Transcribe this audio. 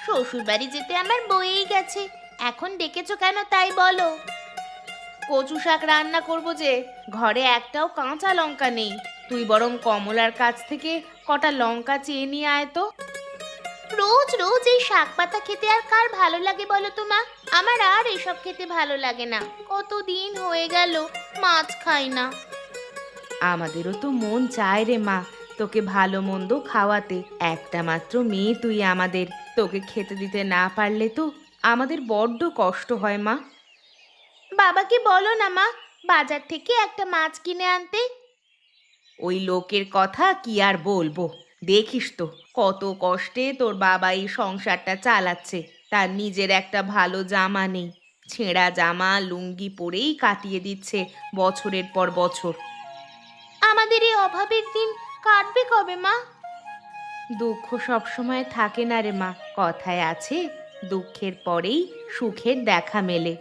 শ্বশুর বাড়ি যেতে আমার বয়েই গেছে। এখন ডেকেছো কেন তাই বলো। কচু শাক রান্না করব যে, ঘরে একটাও কাঁচা লঙ্কা নেই। তুই বরং কমলার কাছ থেকে কটা লঙ্কা চেয়ে নিয়ে আয় তো। রোজ রোজ এই শাক পাতা খেতে আর কার ভালো লাগে বলো তো মা? আমার আর এসব খেতে ভালো লাগে না। কতদিন হয়ে গেল মাছ খাই না। আমাদেরও তো মন চায় রে মা, তোকে ভালো মন্দ খাওয়াতে। একটা মাত্র মেয়ে তুই আমাদের, তোকে খেতে দিতে না পারলে তো আমাদের বড্ড কষ্ট হয় মা। বাবাকে বলো না মা, বাজার থেকে একটা মাছ কিনে আনতে। ওই লোকের কথা কি আর বলবো, দেখিস তো কত কষ্টে তোর বাবা এই সংসারটা চালাচ্ছে। তার নিজের একটা ভালো জামা নেই, ছেঁড়া জামা লুঙ্গি পরেই কাটিয়ে দিচ্ছে বছরের পর বছর। আমাদের এই অভাবের দিন কাটবে কবে মা? দুঃখ সবসময় থাকে না রে মা, কথায় আছে দুঃখের পরেই সুখের দেখা মেলে।